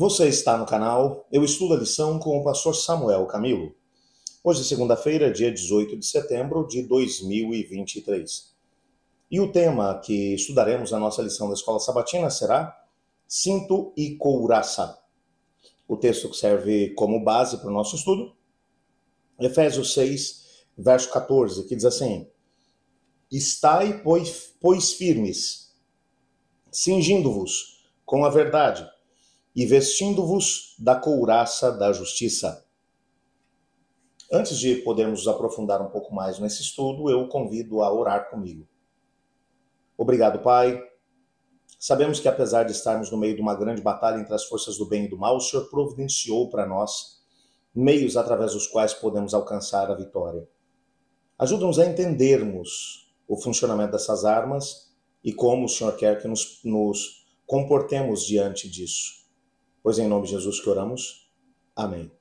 Você está no canal Eu Estudo a Lição com o pastor Samuel Camilo. Hoje é segunda-feira, dia 18 de setembro de 2023. E o tema que estudaremos na nossa lição da Escola Sabatina será Cinto e Couraça. O texto que serve como base para o nosso estudo, Efésios 6, verso 14, que diz assim: Estai, pois firmes, cingindo-vos com a verdade, e vestindo-vos da couraça da justiça. Antes de podermos nos aprofundar um pouco mais nesse estudo, eu o convido a orar comigo. Obrigado, Pai. Sabemos que apesar de estarmos no meio de uma grande batalha entre as forças do bem e do mal, o Senhor providenciou para nós meios através dos quais podemos alcançar a vitória. Ajuda-nos a entendermos o funcionamento dessas armas e como o Senhor quer que nos comportemos diante disso. Pois em nome de Jesus que oramos. Amém.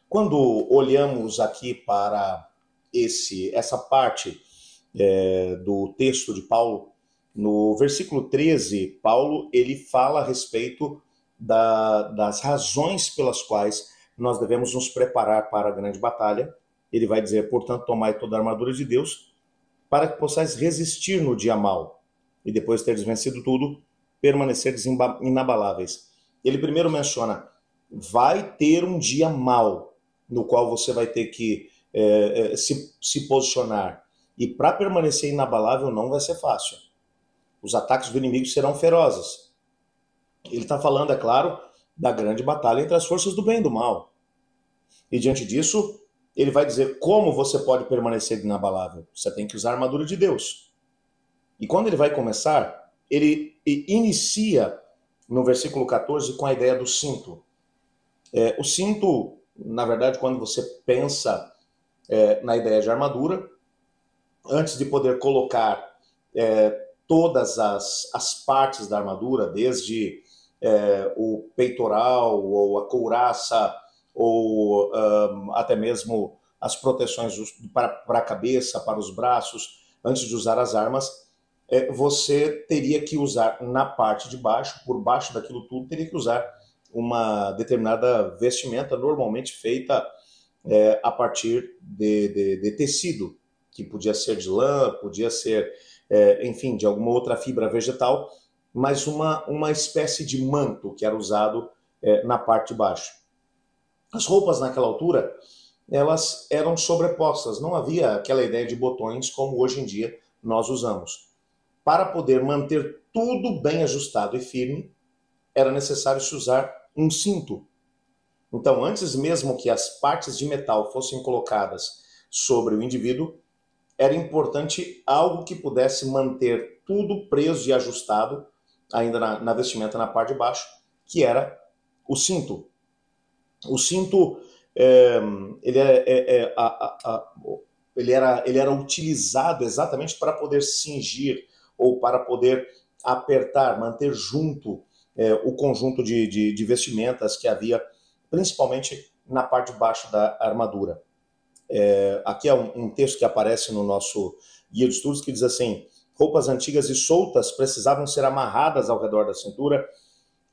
Quando olhamos aqui para essa parte do texto de Paulo, no versículo 13, Paulo ele fala a respeito das razões pelas quais nós devemos nos preparar para a grande batalha. Ele vai dizer, portanto, tomai toda a armadura de Deus, para que possais resistir no dia mau, e depois de teres vencido tudo, permaneceres inabaláveis. Ele primeiro menciona, vai ter um dia mau, no qual você vai ter que se posicionar. E para permanecer inabalável não vai ser fácil. Os ataques do inimigo serão ferozes. Ele está falando, é claro, da grande batalha entre as forças do bem e do mal. E diante disso, ele vai dizer como você pode permanecer inabalável. Você tem que usar a armadura de Deus. E quando ele vai começar, ele inicia no versículo 14 com a ideia do cinto. O cinto, na verdade, quando você pensa na ideia de armadura, antes de poder colocar todas as partes da armadura, desde o peitoral, ou a couraça, ou até mesmo as proteções para a cabeça, para os braços, antes de usar as armas, você teria que usar na parte de baixo, por baixo daquilo tudo, teria que usar uma determinada vestimenta, normalmente feita a partir de tecido, que podia ser de lã, podia ser, enfim, de alguma outra fibra vegetal, mas uma espécie de manto que era usado na parte de baixo. As roupas naquela altura, elas eram sobrepostas, não havia aquela ideia de botões como hoje em dia nós usamos. Para poder manter tudo bem ajustado e firme, era necessário se usar um cinto. Então, antes mesmo que as partes de metal fossem colocadas sobre o indivíduo, era importante algo que pudesse manter tudo preso e ajustado, ainda na vestimenta na parte de baixo, que era o cinto. O cinto, ele era utilizado exatamente para poder cingir ou para poder apertar, manter junto o conjunto de vestimentas que havia, principalmente na parte de baixo da armadura. Aqui é um texto que aparece no nosso guia de estudos que diz assim: roupas antigas e soltas precisavam ser amarradas ao redor da cintura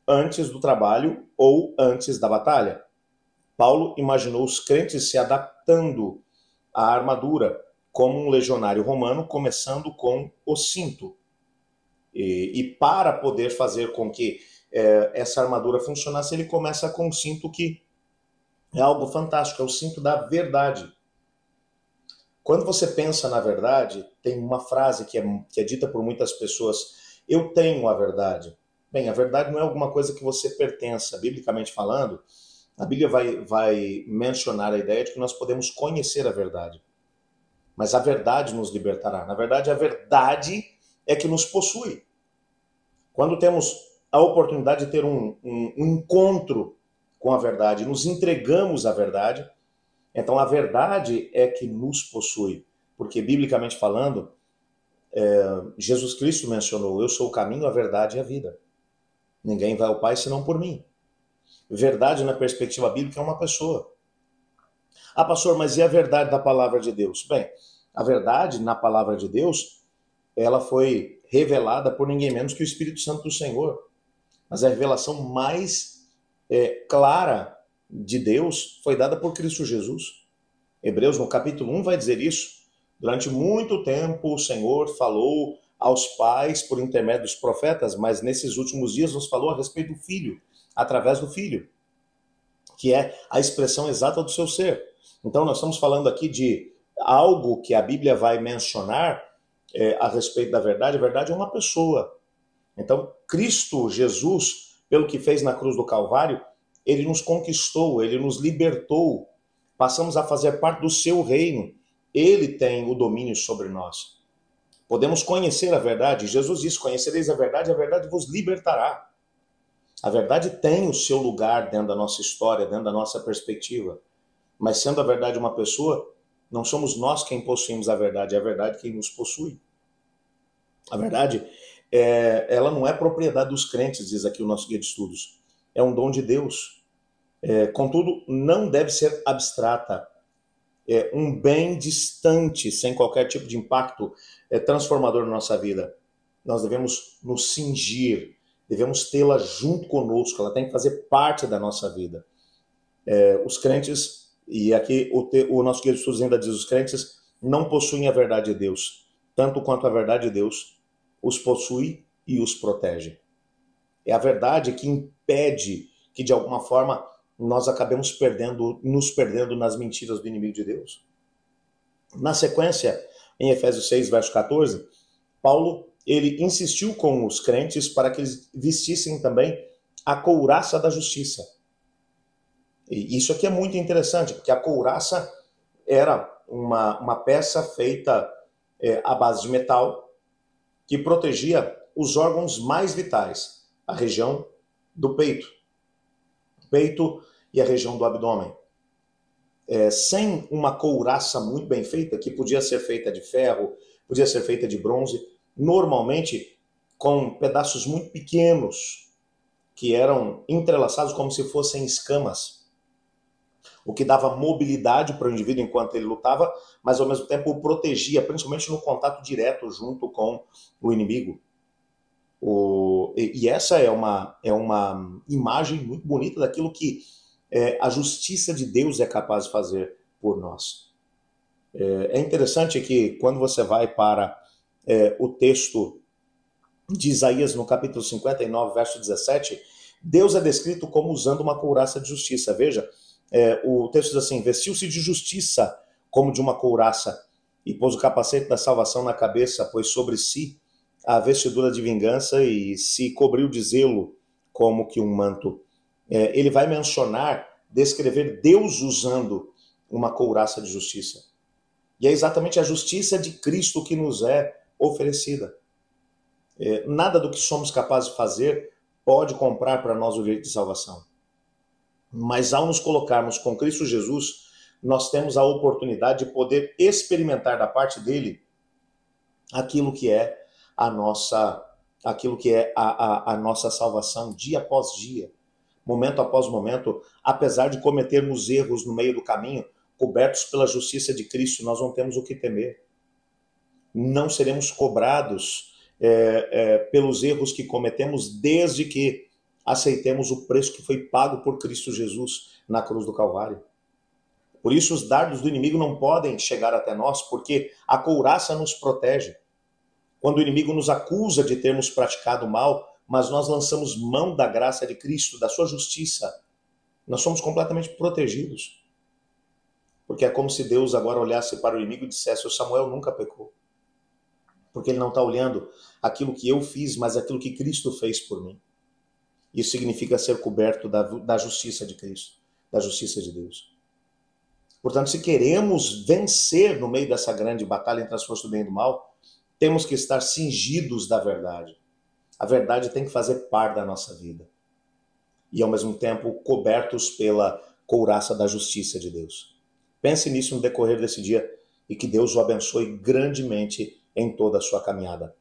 antes do trabalho ou antes da batalha. Paulo imaginou os crentes se adaptando à armadura como um legionário romano, começando com o cinto. E para poder fazer com que essa armadura funcionasse, ele começa com um cinto que é algo fantástico, é o cinto da verdade. Quando você pensa na verdade, tem uma frase que é dita por muitas pessoas: eu tenho a verdade. Bem, a verdade não é alguma coisa que você pertença, biblicamente falando. A Bíblia vai mencionar a ideia de que nós podemos conhecer a verdade. Mas a verdade nos libertará. Na verdade, a verdade é que nos possui. Quando temos a oportunidade de ter um encontro com a verdade, nos entregamos à verdade, então a verdade é que nos possui. Porque, biblicamente falando, Jesus Cristo mencionou: eu sou o caminho, a verdade e a vida. Ninguém vai ao Pai senão por mim. Verdade, na perspectiva bíblica, é uma pessoa. Ah, pastor, mas e a verdade da palavra de Deus? Bem, a verdade na palavra de Deus, ela foi revelada por ninguém menos que o Espírito Santo do Senhor. Mas a revelação mais clara de Deus foi dada por Cristo Jesus. Hebreus, no capítulo 1, vai dizer isso. Durante muito tempo o Senhor falou aos pais por intermédio dos profetas, mas nesses últimos dias nos falou a respeito do Filho, através do Filho, que é a expressão exata do seu ser. Então nós estamos falando aqui de algo que a Bíblia vai mencionar a respeito da verdade. A verdade é uma pessoa. Então Cristo Jesus, pelo que fez na cruz do Calvário, ele nos conquistou, ele nos libertou, passamos a fazer parte do seu reino. Ele tem o domínio sobre nós. Podemos conhecer a verdade. Jesus disse: conhecereis a verdade vos libertará. A verdade tem o seu lugar dentro da nossa história, dentro da nossa perspectiva. Mas sendo a verdade uma pessoa, não somos nós quem possuímos a verdade, é a verdade quem nos possui. A verdade, ela não é propriedade dos crentes, diz aqui o nosso guia de estudos. É um dom de Deus. Contudo, não deve ser abstrata. É um bem distante, sem qualquer tipo de impacto transformador na nossa vida. Nós devemos nos cingir, devemos tê-la junto conosco, ela tem que fazer parte da nossa vida. Os crentes, e aqui o nosso guia de estudos ainda diz, os crentes não possuem a verdade de Deus, tanto quanto a verdade de Deus os possui e os protege. É a verdade que impede que, de alguma forma, nós acabemos nos perdendo nas mentiras do inimigo de Deus. Na sequência, em Efésios 6, verso 14, Paulo ele insistiu com os crentes para que eles vestissem também a couraça da justiça. E isso aqui é muito interessante, porque a couraça era uma peça feita à base de metal que protegia os órgãos mais vitais, a região do peito e a região do abdômen. Sem uma couraça muito bem feita, que podia ser feita de ferro, podia ser feita de bronze, normalmente com pedaços muito pequenos, que eram entrelaçados como se fossem escamas, o que dava mobilidade para o indivíduo enquanto ele lutava, mas ao mesmo tempo o protegia, principalmente no contato direto junto com o inimigo. E essa é uma imagem muito bonita daquilo que a justiça de Deus é capaz de fazer por nós. É interessante que quando você vai para o texto de Isaías, no capítulo 59, verso 17, Deus é descrito como usando uma couraça de justiça. Veja, o texto diz assim: vestiu-se de justiça como de uma couraça, e pôs o capacete da salvação na cabeça, pôs sobre si a vestidura de vingança e se cobriu de zelo como que um manto. Ele vai mencionar, descrever Deus usando uma couraça de justiça. E é exatamente a justiça de Cristo que nos é oferecida. Nada do que somos capazes de fazer pode comprar para nós o direito de salvação. Mas ao nos colocarmos com Cristo Jesus, nós temos a oportunidade de poder experimentar da parte dele aquilo que é a nossa salvação dia após dia, momento após momento. Apesar de cometermos erros no meio do caminho, cobertos pela justiça de Cristo, nós não temos o que temer. Não seremos cobrados pelos erros que cometemos, desde que aceitemos o preço que foi pago por Cristo Jesus na cruz do Calvário. Por isso os dardos do inimigo não podem chegar até nós, porque a couraça nos protege. Quando o inimigo nos acusa de termos praticado mal, mas nós lançamos mão da graça de Cristo, da sua justiça, nós somos completamente protegidos. Porque é como se Deus agora olhasse para o inimigo e dissesse: o Samuel nunca pecou. Porque ele não está olhando aquilo que eu fiz, mas aquilo que Cristo fez por mim. Isso significa ser coberto da justiça de Cristo, da justiça de Deus. Portanto, se queremos vencer no meio dessa grande batalha entre as forças do bem e do mal, temos que estar cingidos da verdade. A verdade tem que fazer parte da nossa vida. E, ao mesmo tempo, cobertos pela couraça da justiça de Deus. Pense nisso no decorrer desse dia e que Deus o abençoe grandemente em toda a sua caminhada.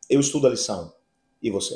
Eu estudo a lição. E você?